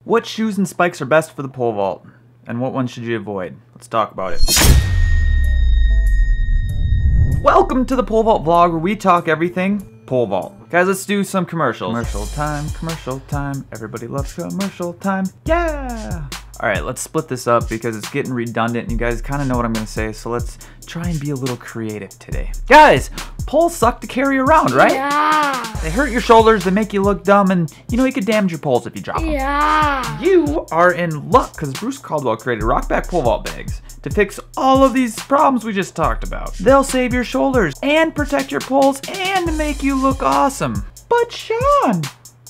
What shoes and spikes are best for the pole vault? And what ones should you avoid? Let's talk about it. Welcome to the pole vault vlog where we talk everything pole vault. Guys, let's do some commercials. Commercial time. Everybody loves commercial time. Yeah! Alright, let's split this up because it's getting redundant and you guys kind of know what I'm going to say, so let's try and be a little creative today. Guys, poles suck to carry around, right? Yeah. They hurt your shoulders, they make you look dumb, and you know you could damage your poles if you drop them. Yeah. You are in luck because Bruce Caldwell created rock back pole vault bags to fix all of these problems we just talked about. They'll save your shoulders and protect your poles and make you look awesome. But Shawn,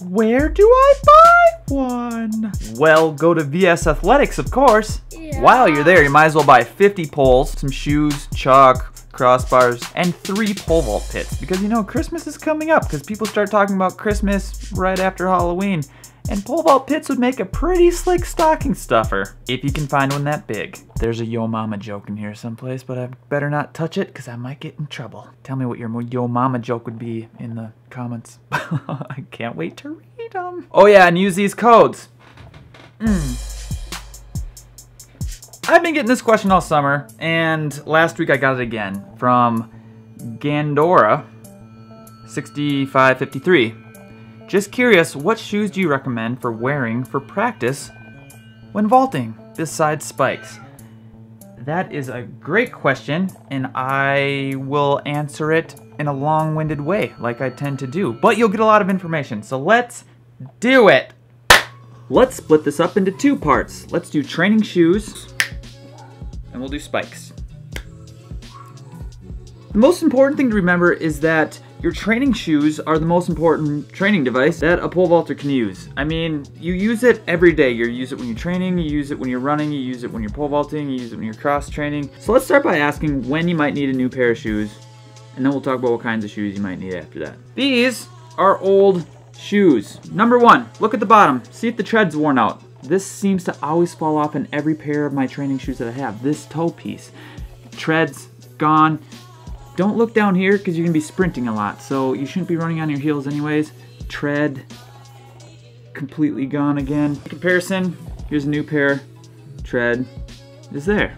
where do I buy one? Well, go to VS Athletics, of course. Yeah. While you're there, you might as well buy 50 poles, some shoes, chalk, crossbars, and 3 pole vault pits. Because you know, Christmas is coming up because people start talking about Christmas right after Halloween. And pole vault pits would make a pretty slick stocking stuffer, if you can find one that big. There's a yo mama joke in here someplace, but I better not touch it because I might get in trouble. Tell me what your yo mama joke would be in the comments. I can't wait to read them. Oh yeah, and use these codes. I've been getting this question all summer, and last week I got it again from Gandora 6553. Just curious, what shoes do you recommend for wearing for practice when vaulting, besides spikes? That is a great question, and I will answer it in a long-winded way, like I tend to do. But you'll get a lot of information, so let's do it! Let's split this up into 2 parts. Let's do training shoes, and we'll do spikes. The most important thing to remember is that your training shoes are the most important training device that a pole vaulter can use. I mean, you use it every day. You use it when you're training, you use it when you're running, you use it when you're pole vaulting, you use it when you're cross training. So let's start by asking when you might need a new pair of shoes, and then we'll talk about what kinds of shoes you might need after that. These are old shoes. Number 1, look at the bottom. See if the tread's worn out. This seems to always fall off in every pair of my training shoes that I have. This toe piece. Tread's gone. Don't look down here because you're going to be sprinting a lot, so you shouldn't be running on your heels anyways. Tread, completely gone again. In comparison, here's a new pair. Tread is there.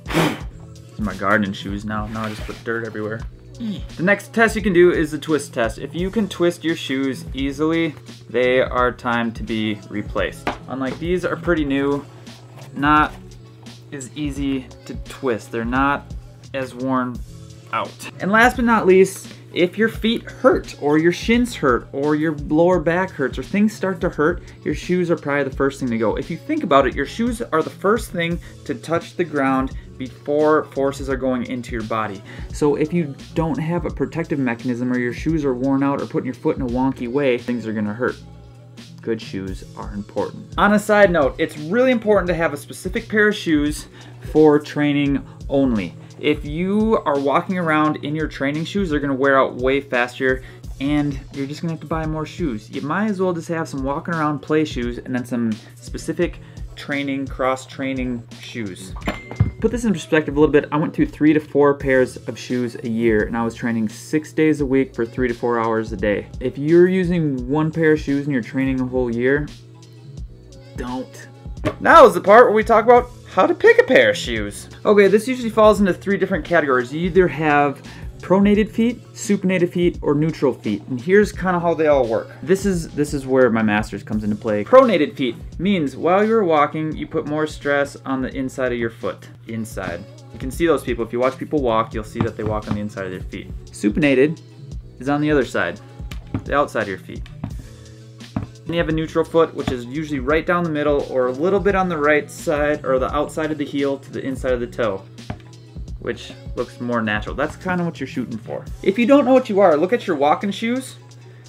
These are my gardening shoes now. Now I just put dirt everywhere. The next test you can do is the twist test. If you can twist your shoes easily, they are time to be replaced. Unlike these are pretty new, not as easy to twist. They're not as worn out. And last but not least, if your feet hurt or your shins hurt or your lower back hurts or things start to hurt, your shoes are probably the first thing to go. If you think about it, your shoes are the first thing to touch the ground before forces are going into your body. So if you don't have a protective mechanism or your shoes are worn out or putting your foot in a wonky way, things are gonna hurt. Good shoes are important. On a side note, it's really important to have a specific pair of shoes for training only. If you are walking around in your training shoes, they're gonna wear out way faster and you're just gonna have to buy more shoes. You might as well just have some walking around play shoes and then some specific training, cross-training shoes. Put this in perspective a little bit, I went through 3 to 4 pairs of shoes a year and I was training 6 days a week for 3 to 4 hours a day. If you're using 1 pair of shoes and you're training a whole year, don't. Now is the part where we talk about how to pick a pair of shoes. Okay, this usually falls into 3 different categories. You either have pronated feet, supinated feet, or neutral feet. And here's kind of how they all work. This is where my masters comes into play. Pronated feet means while you're walking, you put more stress on the inside of your foot. Inside. You can see those people. If you watch people walk, you'll see that they walk on the inside of their feet. Supinated is on the other side, the outside of your feet. Then you have a neutral foot, which is usually right down the middle or a little bit on the right side or the outside of the heel to the inside of the toe, which looks more natural. That's kind of what you're shooting for. If you don't know what you are, look at your walking shoes.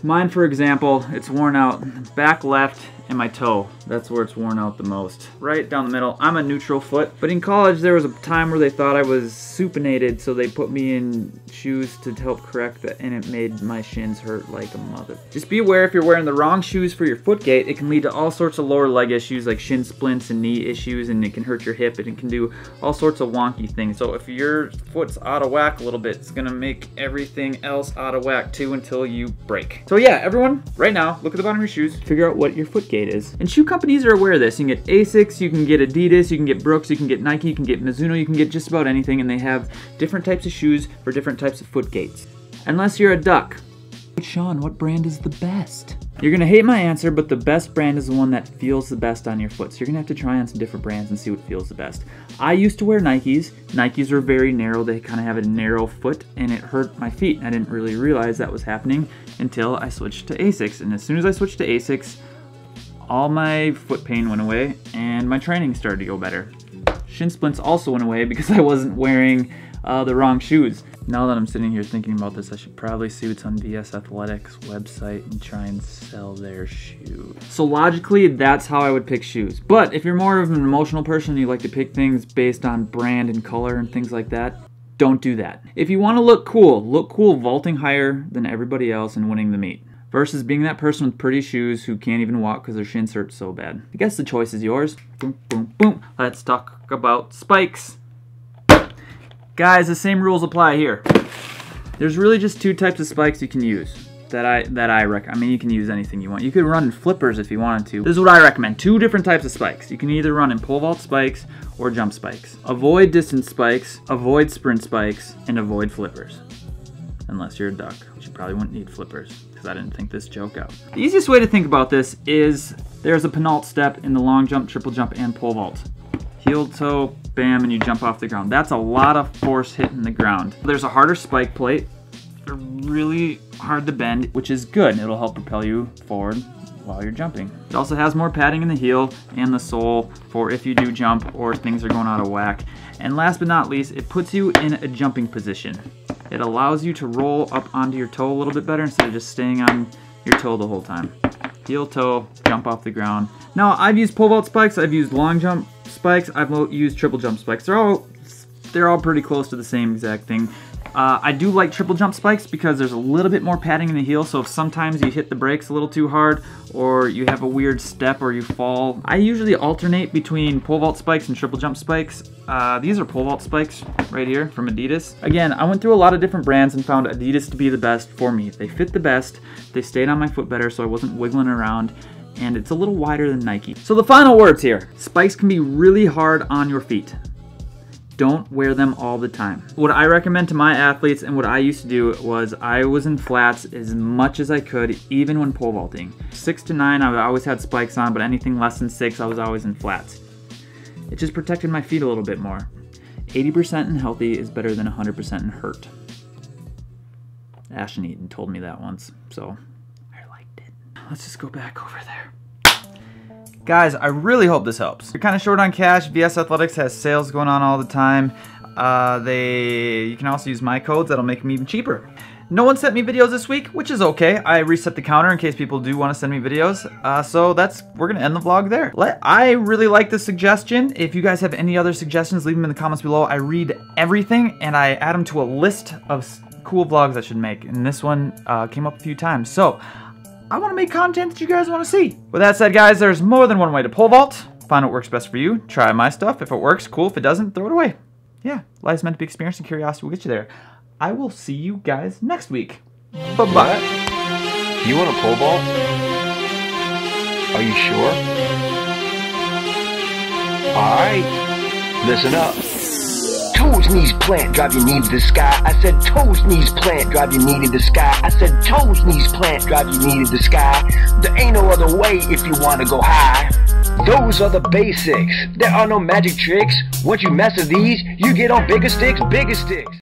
Mine, for example, it's worn out back left and my toe. That's where it's worn out the most. Right down the middle. I'm a neutral foot, but in college there was a time where they thought I was supinated, so they put me in shoes to help correct that, and it made my shins hurt like a mother. Just be aware if you're wearing the wrong shoes for your foot gait, it can lead to all sorts of lower leg issues like shin splints and knee issues, and it can hurt your hip, and it can do all sorts of wonky things. So if your foot's out of whack a little bit, it's gonna make everything else out of whack too until you break. So yeah, everyone, right now, look at the bottom of your shoes, figure out what your foot gait gate is. And shoe companies are aware of this. You can get Asics, you can get Adidas, you can get Brooks, you can get Nike, you can get Mizuno, you can get just about anything, and they have different types of shoes for different types of foot gates. Unless you're a duck. Shawn, what brand is the best? You're gonna hate my answer, but the best brand is the one that feels the best on your foot. So you're gonna have to try on some different brands and see what feels the best. I used to wear Nikes. Nikes are very narrow. They kind of have a narrow foot, and it hurt my feet. I didn't really realize that was happening until I switched to Asics. And as soon as I switched to Asics, all my foot pain went away, and my training started to go better. Shin splints also went away because I wasn't wearing the wrong shoes. Now that I'm sitting here thinking about this, I should probably see what's on VS Athletics' website and try and sell their shoes. So logically, that's how I would pick shoes. But if you're more of an emotional person and you like to pick things based on brand and color and things like that, don't do that. If you want to look cool vaulting higher than everybody else and winning the meet. Versus being that person with pretty shoes who can't even walk because their shins hurt so bad. I guess the choice is yours. Boom, boom, boom. Let's talk about spikes. Guys, the same rules apply here. There's really just two types of spikes you can use that I recommend. I mean, you can use anything you want. You could run in flippers if you wanted to. This is what I recommend. Two different types of spikes. You can either run in pole vault spikes or jump spikes. Avoid distance spikes, avoid sprint spikes, and avoid flippers. Unless you're a duck, which you probably wouldn't need flippers because I didn't think this joke out. The easiest way to think about this is there's a penult step in the long jump, triple jump, and pole vault. Heel toe, bam, and you jump off the ground. That's a lot of force hitting the ground. There's a harder spike plate. They're really hard to bend, which is good. It'll help propel you forward while you're jumping. It also has more padding in the heel and the sole for if you do jump or things are going out of whack. And last but not least, it puts you in a jumping position. It allows you to roll up onto your toe a little bit better instead of just staying on your toe the whole time. Heel toe, jump off the ground. Now, I've used pole vault spikes, I've used long jump spikes, I've used triple jump spikes. They're all pretty close to the same exact thing. I do like triple jump spikes because there's a little bit more padding in the heel, so if sometimes you hit the brakes a little too hard or you have a weird step or you fall, I usually alternate between pole vault spikes and triple jump spikes. These are pole vault spikes right here from Adidas. Again, I went through a lot of different brands and found Adidas to be the best for me. They fit the best, they stayed on my foot better so I wasn't wiggling around, and it's a little wider than Nike. So the final words here. Spikes can be really hard on your feet. Don't wear them all the time. What I recommend to my athletes and what I used to do was I was in flats as much as I could, even when pole vaulting. 6 to 9, I always had spikes on, but anything less than 6, I was always in flats. It just protected my feet a little bit more. 80% in healthy is better than 100% in hurt. Ashton Eaton told me that once, so I liked it. Let's just go back over there. Guys, I really hope this helps. You're kind of short on cash. VS Athletics has sales going on all the time. You can also use my codes. That'll make them even cheaper. No one sent me videos this week, which is okay. I reset the counter in case people do want to send me videos. So we're going to end the vlog there. I really like this suggestion. If you guys have any other suggestions, leave them in the comments below. I read everything and I add them to a list of cool vlogs I should make. And this one came up a few times. So I want to make content that you guys want to see. With that said, guys, there's more than one way to pole vault. Find what works best for you. Try my stuff. If it works, cool. If it doesn't, throw it away. Yeah, life's meant to be experienced and curiosity will get you there. I will see you guys next week. Bye-bye. You want a pole vault? Are you sure? Alright, listen up. Toes, knees, plant, drive your knee to the sky. I said toes, knees, plant, drive your knee to the sky. I said toes, knees, plant, drive your knee to the sky. There ain't no other way if you want to go high. Those are the basics. There are no magic tricks. Once you master these, you get on bigger sticks, bigger sticks.